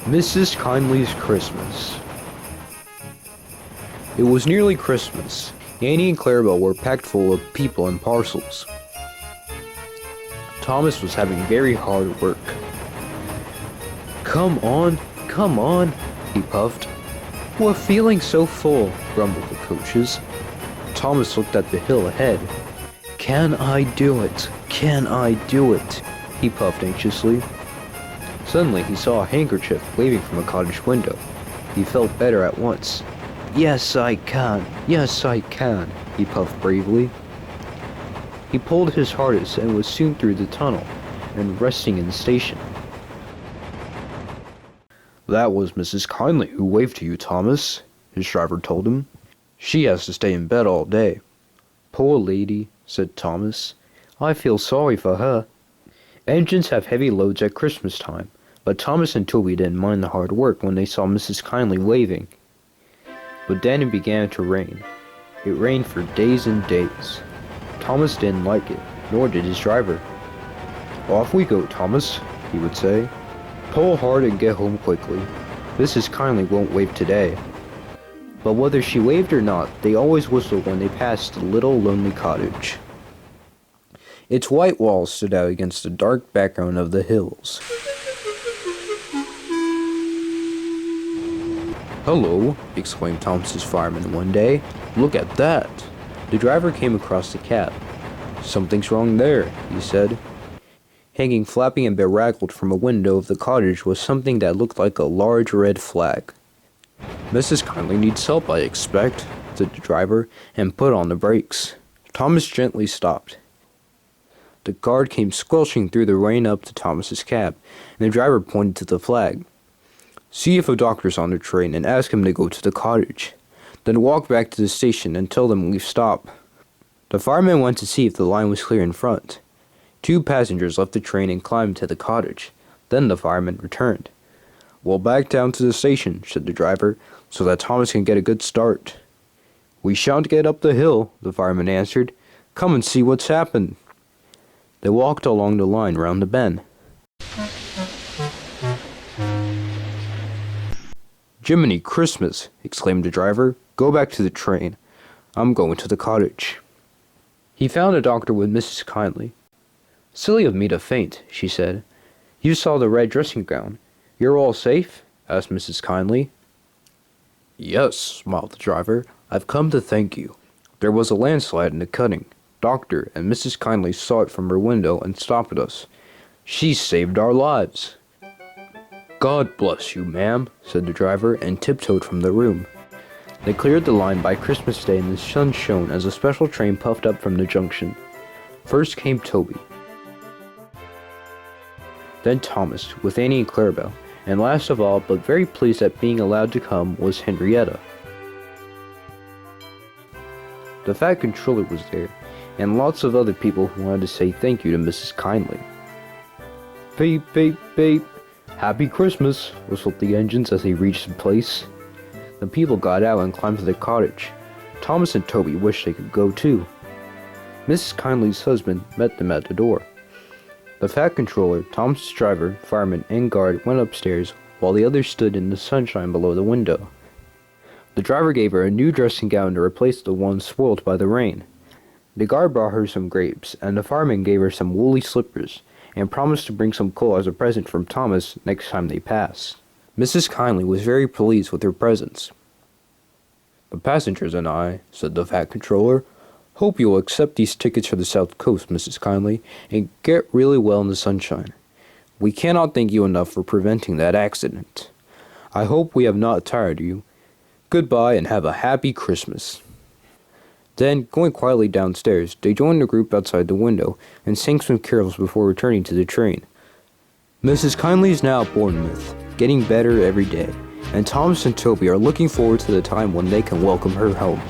Mrs. Kyndley's Christmas. It was nearly Christmas. Annie and Clarabelle were packed full of people and parcels. Thomas was having very hard work. Come on, he puffed. We're feeling so full, grumbled the coaches. Thomas looked at the hill ahead. Can I do it? Can I do it? He puffed anxiously. Suddenly he saw a handkerchief waving from a cottage window. He felt better at once. Yes, I can, he puffed bravely. He pulled his hardest and was soon through the tunnel and resting in the station. That was Mrs. Kyndley who waved to you, Thomas, his driver told him. She has to stay in bed all day. Poor lady, said Thomas. I feel sorry for her. Engines have heavy loads at Christmas time, but Thomas and Toby didn't mind the hard work when they saw Mrs. Kyndley waving. But then it began to rain. It rained for days and days. Thomas didn't like it, nor did his driver. Off we go, Thomas, he would say. Pull hard and get home quickly. Mrs. Kyndley won't wave today. But whether she waved or not, they always whistled when they passed the little lonely cottage. Its white walls stood out against the dark background of the hills. Hello, exclaimed Thomas's fireman one day. Look at that. The driver came across the cab. Something's wrong there, he said. Hanging flapping and beraggled from a window of the cottage was something that looked like a large red flag. Mrs. Kyndley needs help, I expect, said the driver, and put on the brakes. Thomas gently stopped. The guard came squelching through the rain up to Thomas's cab, and the driver pointed to the flag. See if a doctor's on the train and ask him to go to the cottage. Then walk back to the station and tell them we've stopped. The fireman went to see if the line was clear in front. 2 passengers left the train and climbed to the cottage. Then the fireman returned. We'll back down to the station, said the driver, so that Thomas can get a good start. We shan't get up the hill, the fireman answered. Come and see what's happened. They walked along the line round the bend. Jiminy Christmas, exclaimed the driver. Go back to the train. I'm going to the cottage. He found a doctor with Mrs. Kyndley. Silly of me to faint, she said. You saw the red dressing gown. You're all safe? Asked Mrs. Kyndley. Yes, smiled the driver. I've come to thank you. There was a landslide in the cutting. Doctor and Mrs. Kyndley saw it from her window and stopped us. She saved our lives. God bless you, ma'am, said the driver, and tiptoed from the room. They cleared the line by Christmas Day, and the sun shone as a special train puffed up from the junction. First came Toby. Then Thomas, with Annie and Clarabelle, and last of all, but very pleased at being allowed to come, was Henrietta. The Fat Controller was there, and lots of other people who wanted to say thank you to Mrs. Kyndley. Beep, beep, beep. Happy Christmas, whistled the engines as they reached the place. The people got out and climbed to the cottage. Thomas and Toby wished they could go too. Mrs. Kyndley's husband met them at the door. The Fat Controller, Thomas's driver, fireman, and guard went upstairs, while the others stood in the sunshine below the window. The driver gave her a new dressing gown to replace the one spoiled by the rain. The guard brought her some grapes, and the fireman gave her some woolly slippers, and promised to bring some coal as a present from Thomas next time they passed. Mrs. Kyndley was very pleased with her presents. The passengers and I, said the Fat Controller, hope you will accept these tickets for the South Coast, Mrs. Kyndley, and get really well in the sunshine. We cannot thank you enough for preventing that accident. I hope we have not tired you. Goodbye and have a happy Christmas. Then, going quietly downstairs, they joined the group outside the window and sang some carols before returning to the train. Mrs. Kyndley is now at Bournemouth, getting better every day, and Thomas and Toby are looking forward to the time when they can welcome her home.